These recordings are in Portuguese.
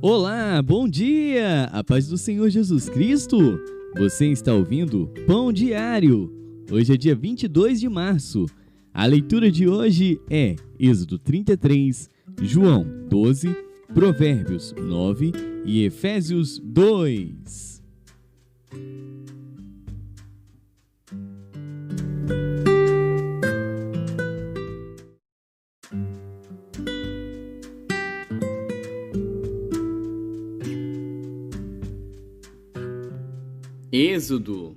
Olá, bom dia! A paz do Senhor Jesus Cristo! Você está ouvindo Pão Diário. Hoje é dia 22 de março. A leitura de hoje é Êxodo 33, João 12, Provérbios 9 e Efésios 2. Êxodo.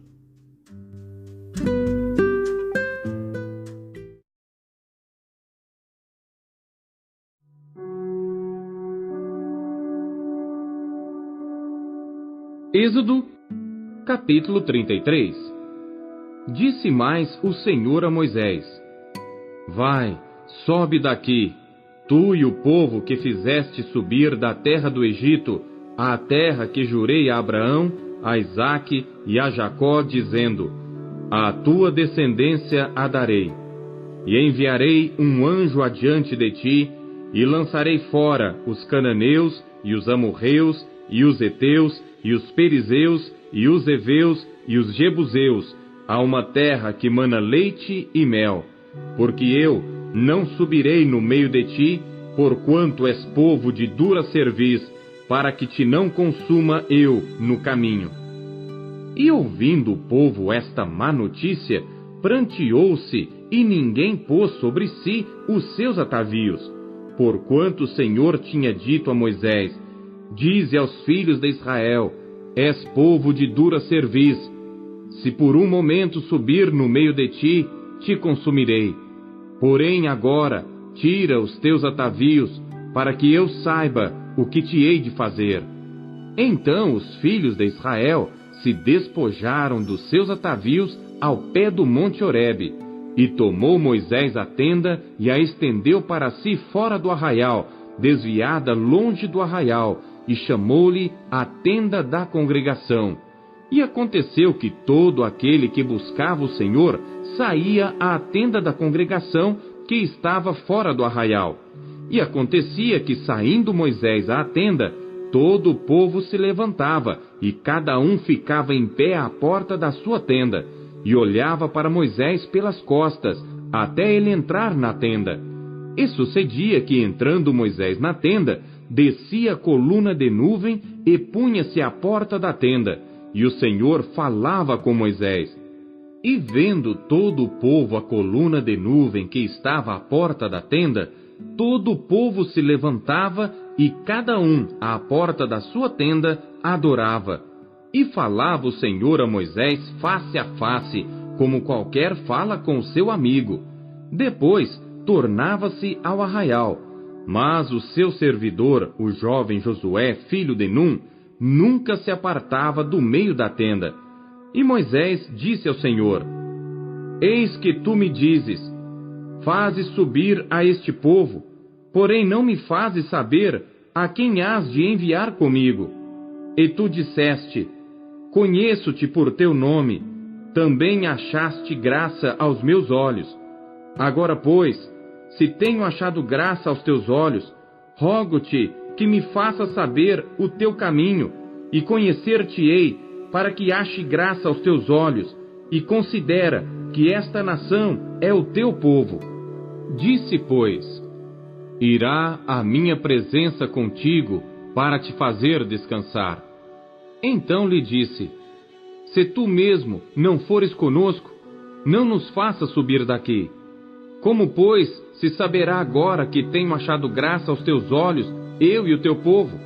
Êxodo, capítulo 33. Disse mais o Senhor a Moisés: Vai, sobe daqui, tu e o povo que fizeste subir da terra do Egito, à terra que jurei a Abraão, a Isaque e a Jacó, dizendo: A tua descendência a darei. E enviarei um anjo adiante de ti, e lançarei fora os cananeus, e os amorreus, e os heteus, e os perizeus, e os heveus, e os jebuseus, a uma terra que mana leite e mel. Porque eu não subirei no meio de ti, porquanto és povo de dura cerviz, para que te não consuma eu no caminho. E ouvindo o povo esta má notícia, pranteou-se, e ninguém pôs sobre si os seus atavios, porquanto o Senhor tinha dito a Moisés: Dize aos filhos de Israel: És povo de dura cerviz. Se por um momento subir no meio de ti, te consumirei. Porém agora, tira os teus atavios, para que eu saiba o que te hei de fazer. Então os filhos de Israel se despojaram dos seus atavios ao pé do monte Horebe, e tomou Moisés a tenda e a estendeu para si fora do arraial, desviada longe do arraial, e chamou-lhe a tenda da congregação. E aconteceu que todo aquele que buscava o Senhor saía à tenda da congregação que estava fora do arraial. E acontecia que, saindo Moisés à tenda, todo o povo se levantava, e cada um ficava em pé à porta da sua tenda, e olhava para Moisés pelas costas, até ele entrar na tenda. E sucedia que, entrando Moisés na tenda, descia a coluna de nuvem e punha-se à porta da tenda, e o Senhor falava com Moisés. E vendo todo o povo a coluna de nuvem que estava à porta da tenda, todo o povo se levantava, e cada um, à porta da sua tenda, adorava. E falava o Senhor a Moisés face a face, como qualquer fala com o seu amigo. Depois tornava-se ao arraial. Mas o seu servidor, o jovem Josué, filho de Num, nunca se apartava do meio da tenda. E Moisés disse ao Senhor: Eis que tu me dizes: Fazes subir a este povo, porém não me fazes saber a quem hás de enviar comigo. E tu disseste: Conheço-te por teu nome, também achaste graça aos meus olhos. Agora, pois, se tenho achado graça aos teus olhos, rogo-te que me faças saber o teu caminho, e conhecer-te-ei, para que ache graça aos teus olhos, e considera que esta nação é o teu povo. Disse, pois: Irá a minha presença contigo para te fazer descansar. Então lhe disse: Se tu mesmo não fores conosco, não nos faças subir daqui. Como, pois, se saberá agora que tenho achado graça aos teus olhos, eu e o teu povo?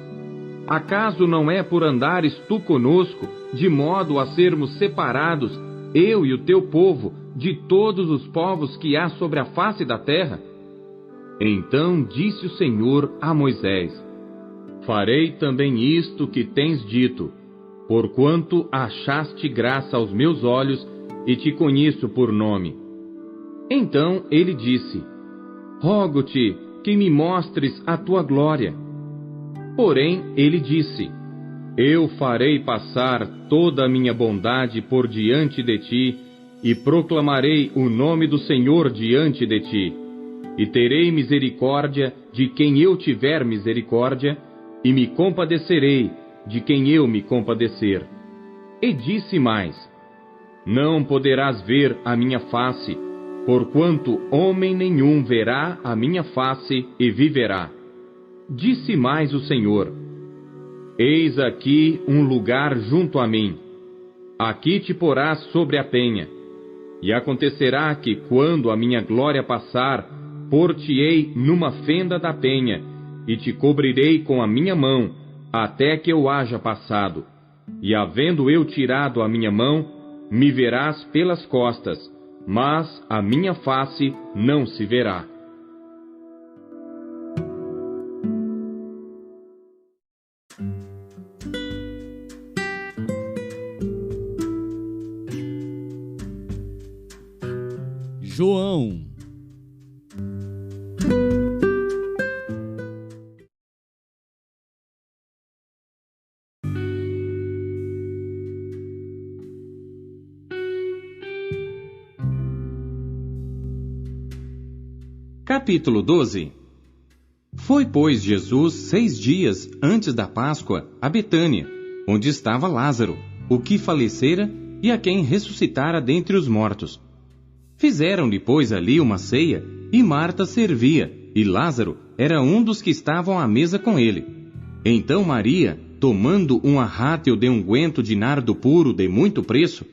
Acaso não é por andares tu conosco, de modo a sermos separados, eu e o teu povo, de todos os povos que há sobre a face da terra? Então disse o Senhor a Moisés: Farei também isto que tens dito, porquanto achaste graça aos meus olhos e te conheço por nome. Então ele disse: Rogo-te que me mostres a tua glória. Porém ele disse: Eu farei passar toda a minha bondade por diante de ti, e proclamarei o nome do Senhor diante de ti. E terei misericórdia de quem eu tiver misericórdia, e me compadecerei de quem eu me compadecer. E disse mais: não poderás ver a minha face, porquanto homem nenhum verá a minha face e viverá. Disse mais o Senhor: eis aqui um lugar junto a mim. Aqui te porás sobre a penha. E acontecerá que, quando a minha glória passar, pôr-te-ei numa fenda da penha, e te cobrirei com a minha mão, até que eu haja passado. E havendo eu tirado a minha mão, me verás pelas costas, mas a minha face não se verá. João. Capítulo 12. Foi, pois, Jesus 6 dias antes da Páscoa a Betânia, onde estava Lázaro, o que falecera e a quem ressuscitara dentre os mortos. Fizeram-lhe, pois, ali uma ceia, e Marta servia, e Lázaro era um dos que estavam à mesa com ele. Então Maria, tomando um arrátio de unguento de nardo puro de muito preço,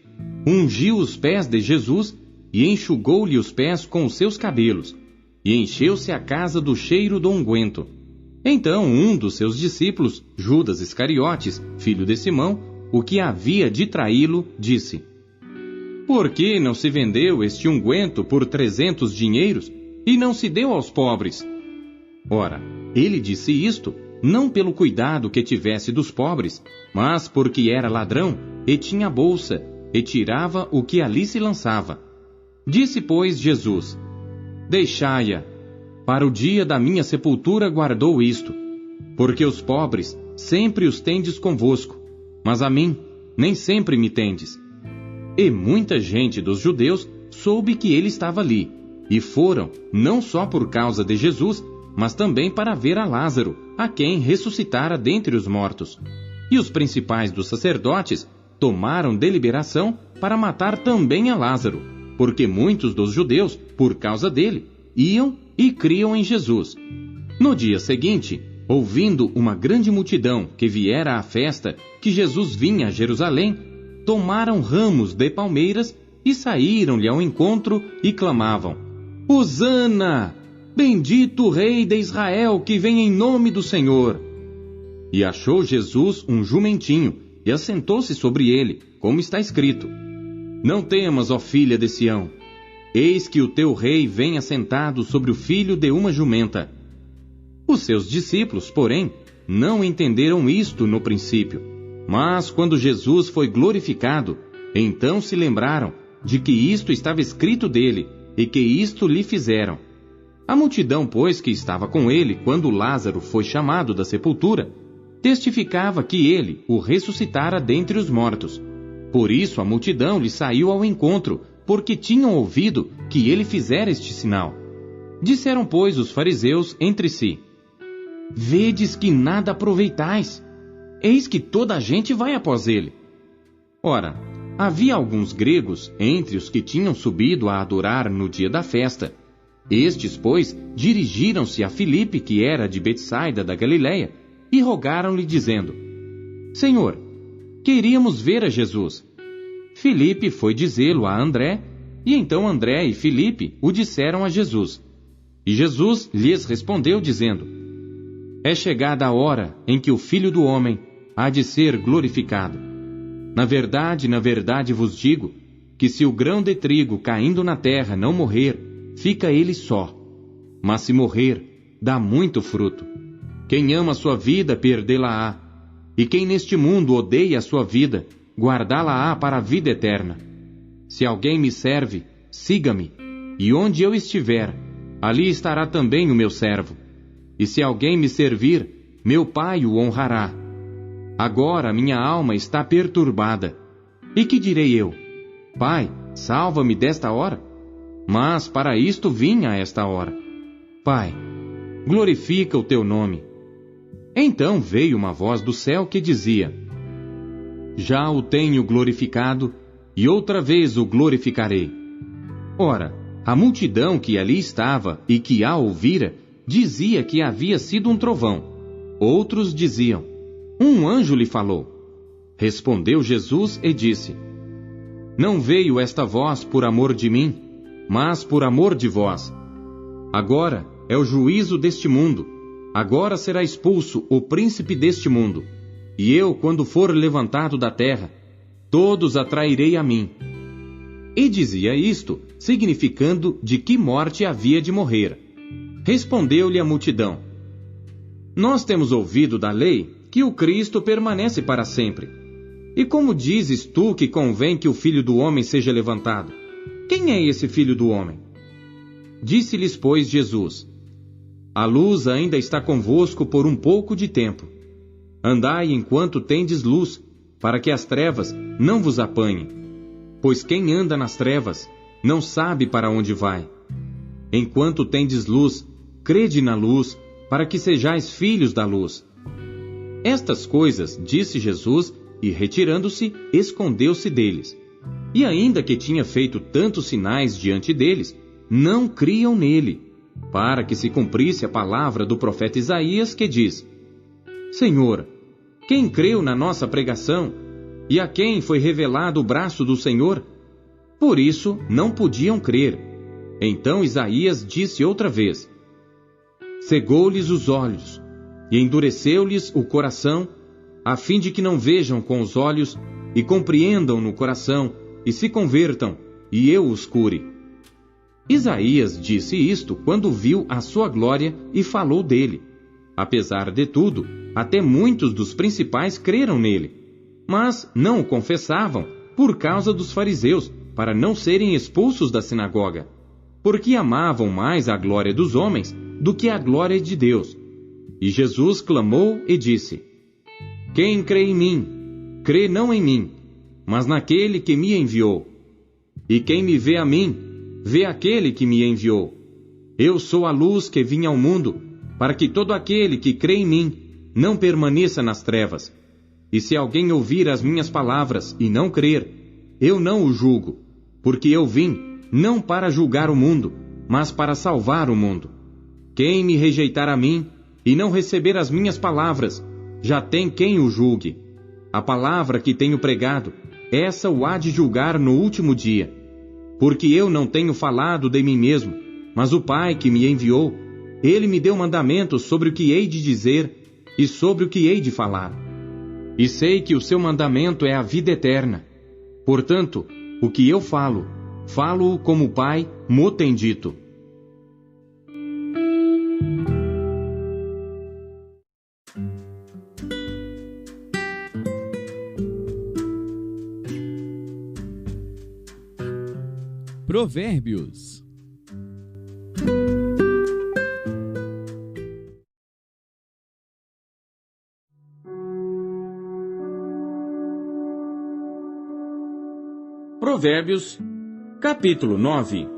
ungiu os pés de Jesus e enxugou-lhe os pés com os seus cabelos, e encheu-se a casa do cheiro do unguento. Então um dos seus discípulos, Judas Iscariotes, filho de Simão, o que havia de traí-lo, disse: por que não se vendeu este unguento por 300 dinheiros e não se deu aos pobres? Ora, ele disse isto, não pelo cuidado que tivesse dos pobres, mas porque era ladrão e tinha bolsa, e tirava o que ali se lançava. Disse, pois, Jesus: deixai-a, para o dia da minha sepultura guardou isto, porque os pobres sempre os tendes convosco, mas a mim nem sempre me tendes. E muita gente dos judeus soube que ele estava ali, e foram, não só por causa de Jesus, mas também para ver a Lázaro, a quem ressuscitara dentre os mortos. E os principais dos sacerdotes tomaram deliberação para matar também a Lázaro, porque muitos dos judeus, por causa dele, iam e criam em Jesus. No dia seguinte, ouvindo uma grande multidão que viera à festa, que Jesus vinha a Jerusalém, tomaram ramos de palmeiras e saíram-lhe ao encontro e clamavam: Hosana! Bendito o Rei de Israel que vem em nome do Senhor! E achou Jesus um jumentinho e assentou-se sobre ele, como está escrito: não temas, ó filha de Sião, eis que o teu rei vem assentado sobre o filho de uma jumenta. Os seus discípulos, porém, não entenderam isto no princípio. Mas quando Jesus foi glorificado, então se lembraram de que isto estava escrito dele e que isto lhe fizeram. A multidão, pois, que estava com ele quando Lázaro foi chamado da sepultura, testificava que ele o ressuscitara dentre os mortos. Por isso a multidão lhe saiu ao encontro, porque tinham ouvido que ele fizera este sinal. Disseram, pois, os fariseus entre si: vedes que nada aproveitais. Eis que toda a gente vai após ele. Ora, havia alguns gregos entre os que tinham subido a adorar no dia da festa. Estes, pois, dirigiram-se a Filipe, que era de Betsaida da Galileia, e rogaram-lhe, dizendo: Senhor, queríamos ver a Jesus. Filipe foi dizê-lo a André, e então André e Filipe o disseram a Jesus. E Jesus lhes respondeu, dizendo: é chegada a hora em que o Filho do Homem há de ser glorificado. Na verdade vos digo, que se o grão de trigo caindo na terra não morrer, fica ele só. Mas se morrer, dá muito fruto. Quem ama a sua vida, perdê-la-á. E quem neste mundo odeia a sua vida, guardá-la-á para a vida eterna. Se alguém me serve, siga-me, e onde eu estiver, ali estará também o meu servo. E se alguém me servir, meu Pai o honrará. Agora minha alma está perturbada. E que direi eu? Pai, salva-me desta hora? Mas para isto vim a esta hora. Pai, glorifica o teu nome. Então veio uma voz do céu que dizia: Já o tenho glorificado, e outra vez o glorificarei. Ora, a multidão que ali estava e que a ouvira, dizia que havia sido um trovão. Outros diziam: Um anjo lhe falou. Respondeu Jesus e disse: Não veio esta voz por amor de mim, mas por amor de vós. Agora é o juízo deste mundo. Agora será expulso o príncipe deste mundo. E eu, quando for levantado da terra, todos atrairei a mim. E dizia isto, significando de que morte havia de morrer. Respondeu-lhe a multidão: Nós temos ouvido da lei que o Cristo permanece para sempre. E como dizes tu que convém que o Filho do Homem seja levantado? Quem é esse Filho do Homem? Disse-lhes, pois, Jesus: A luz ainda está convosco por um pouco de tempo. Andai enquanto tendes luz, para que as trevas não vos apanhem. Pois quem anda nas trevas não sabe para onde vai. Enquanto tendes luz, crede na luz, para que sejais filhos da luz. Estas coisas disse Jesus, e retirando-se, escondeu-se deles. E ainda que tinha feito tantos sinais diante deles, não criam nele, para que se cumprisse a palavra do profeta Isaías, que diz: Senhor, quem creu na nossa pregação? E a quem foi revelado o braço do Senhor? Por isso não podiam crer. Então Isaías disse outra vez: Cegou-lhes os olhos, e endureceu-lhes o coração, a fim de que não vejam com os olhos, e compreendam no coração, e se convertam, e eu os cure. Isaías disse isto quando viu a sua glória e falou dele. Apesar de tudo, até muitos dos principais creram nele, mas não o confessavam por causa dos fariseus, para não serem expulsos da sinagoga, porque amavam mais a glória dos homens do que a glória de Deus. E Jesus clamou e disse: Quem crê em mim, crê não em mim, mas naquele que me enviou. E quem me vê a mim, vê aquele que me enviou. Eu sou a luz que vim ao mundo, para que todo aquele que crê em mim não permaneça nas trevas. E se alguém ouvir as minhas palavras e não crer, eu não o julgo, porque eu vim não para julgar o mundo, mas para salvar o mundo. Quem me rejeitar a mim e não receber as minhas palavras, já tem quem o julgue. A palavra que tenho pregado, essa o há de julgar no último dia. Porque eu não tenho falado de mim mesmo, mas o Pai que me enviou, ele me deu mandamentos sobre o que hei de dizer e sobre o que hei de falar. E sei que o seu mandamento é a vida eterna. Portanto, o que eu falo, falo-o como o Pai mo tem dito. Provérbios. Provérbios, capítulo 9.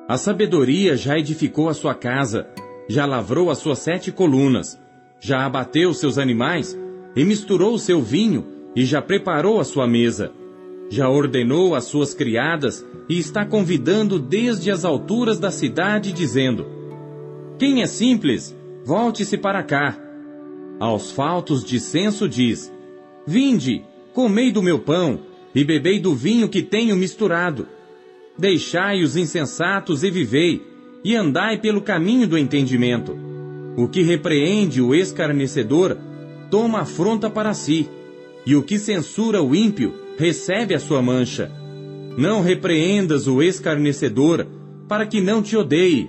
A sabedoria já edificou a sua casa, já lavrou as suas 7 colunas, já abateu seus animais, e misturou o seu vinho, e já preparou a sua mesa. Já ordenou as suas criadas, e está convidando desde as alturas da cidade, dizendo: Quem é simples, volte-se para cá. Aos faltos de senso diz: Vinde, comei do meu pão, e bebei do vinho que tenho misturado. Deixai os insensatos e vivei, e andai pelo caminho do entendimento. O que repreende o escarnecedor, toma afronta para si, e o que censura o ímpio, recebe a sua mancha. Não repreendas o escarnecedor, para que não te odeie.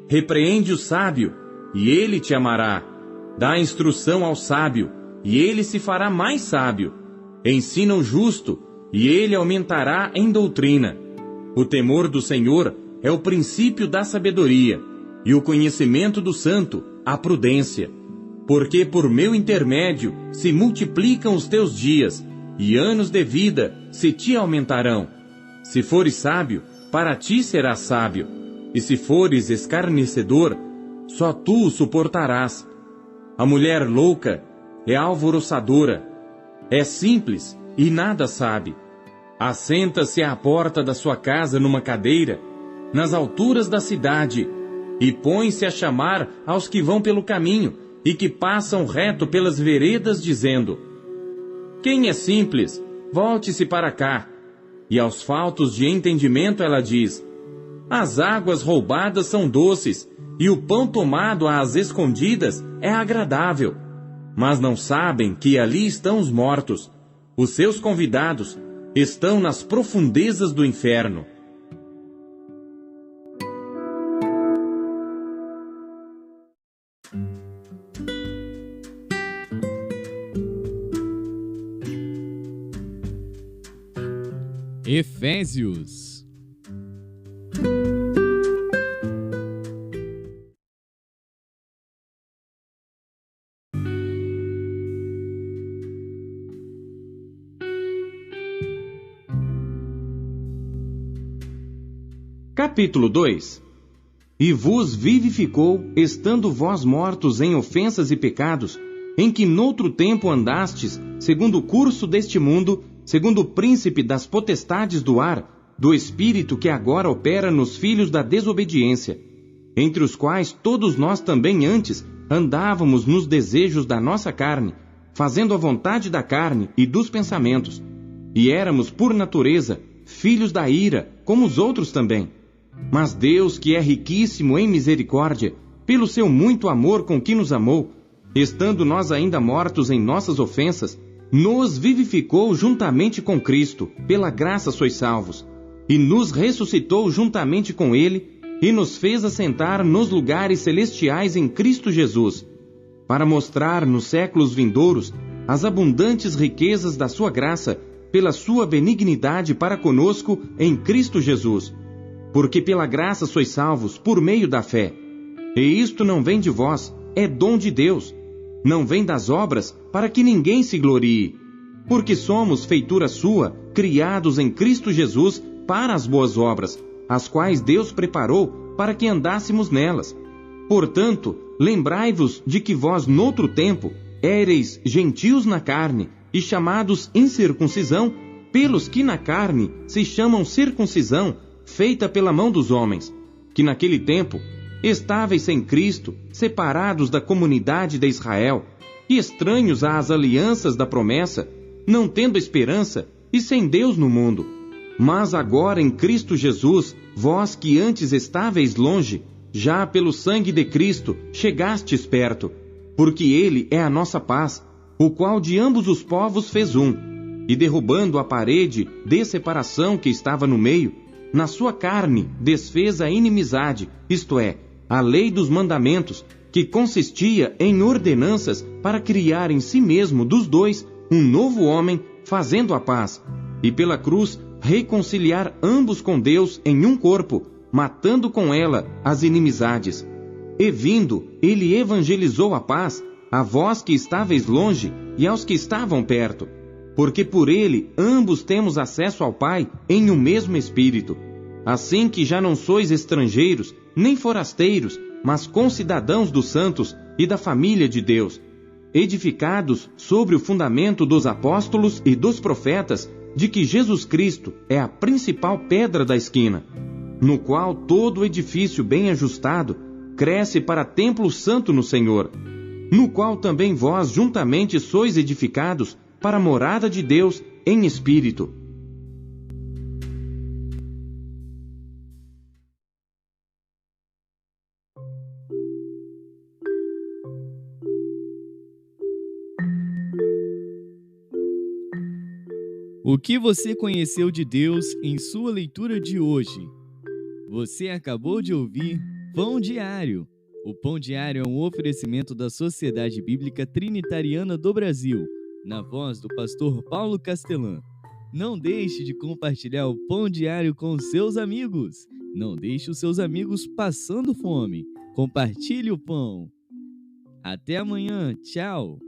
Repreende o sábio, e ele te amará. Dá instrução ao sábio, e ele se fará mais sábio. Ensina o justo, e ele aumentará em doutrina. O temor do Senhor é o princípio da sabedoria, e o conhecimento do santo, a prudência. Porque por meu intermédio se multiplicam os teus dias, e anos de vida se te aumentarão. Se fores sábio, para ti será sábio, e se fores escarnecedor, só tu o suportarás. A mulher louca é alvoroçadora, é simples e nada sabe. Assenta-se à porta da sua casa numa cadeira, nas alturas da cidade, e põe-se a chamar aos que vão pelo caminho e que passam reto pelas veredas, dizendo: quem é simples, volte-se para cá. E aos faltos de entendimento ela diz: as águas roubadas são doces, e o pão tomado às escondidas é agradável. Mas não sabem que ali estão os mortos. Os seus convidados estão nas profundezas do inferno. Efésios. Capítulo 2. E vos vivificou, estando vós mortos em ofensas e pecados, em que noutro tempo andastes, segundo o curso deste mundo, segundo o príncipe das potestades do ar, do espírito que agora opera nos filhos da desobediência, entre os quais todos nós também antes andávamos nos desejos da nossa carne, fazendo a vontade da carne e dos pensamentos, e éramos por natureza filhos da ira, como os outros também. Mas Deus, que é riquíssimo em misericórdia, pelo seu muito amor com que nos amou, estando nós ainda mortos em nossas ofensas, nos vivificou juntamente com Cristo, pela graça sois salvos, e nos ressuscitou juntamente com Ele, e nos fez assentar nos lugares celestiais em Cristo Jesus, para mostrar nos séculos vindouros as abundantes riquezas da sua graça, pela sua benignidade para conosco em Cristo Jesus. Porque pela graça sois salvos por meio da fé. E isto não vem de vós, é dom de Deus. Não vem das obras, para que ninguém se glorie. Porque somos feitura sua, criados em Cristo Jesus para as boas obras, as quais Deus preparou para que andássemos nelas. Portanto, lembrai-vos de que vós noutro tempo éreis gentios na carne e chamados incircuncisão, pelos que na carne se chamam circuncisão, feita pela mão dos homens, que naquele tempo estáveis sem Cristo, separados da comunidade de Israel, e estranhos às alianças da promessa, não tendo esperança e sem Deus no mundo. Mas agora em Cristo Jesus, vós que antes estáveis longe, já pelo sangue de Cristo chegastes perto, porque Ele é a nossa paz, o qual de ambos os povos fez um, e derrubando a parede de separação que estava no meio, na sua carne desfez a inimizade, isto é, a lei dos mandamentos, que consistia em ordenanças para criar em si mesmo dos dois um novo homem, fazendo a paz, e pela cruz reconciliar ambos com Deus em um corpo, matando com ela as inimizades. E vindo, ele evangelizou a paz, a vós que estáveis longe e aos que estavam perto. Porque por ele ambos temos acesso ao Pai em um mesmo Espírito. Assim que já não sois estrangeiros, nem forasteiros, mas concidadãos dos santos e da família de Deus, edificados sobre o fundamento dos apóstolos e dos profetas, de que Jesus Cristo é a principal pedra da esquina, no qual todo edifício bem ajustado cresce para templo santo no Senhor, no qual também vós juntamente sois edificados para a morada de Deus em Espírito. O que você conheceu de Deus em sua leitura de hoje? Você acabou de ouvir Pão Diário. O Pão Diário é um oferecimento da Sociedade Bíblica Trinitariana do Brasil, na voz do pastor Paulo Castelã. Não deixe de compartilhar o Pão Diário com seus amigos. Não deixe os seus amigos passando fome. Compartilhe o pão. Até amanhã. Tchau.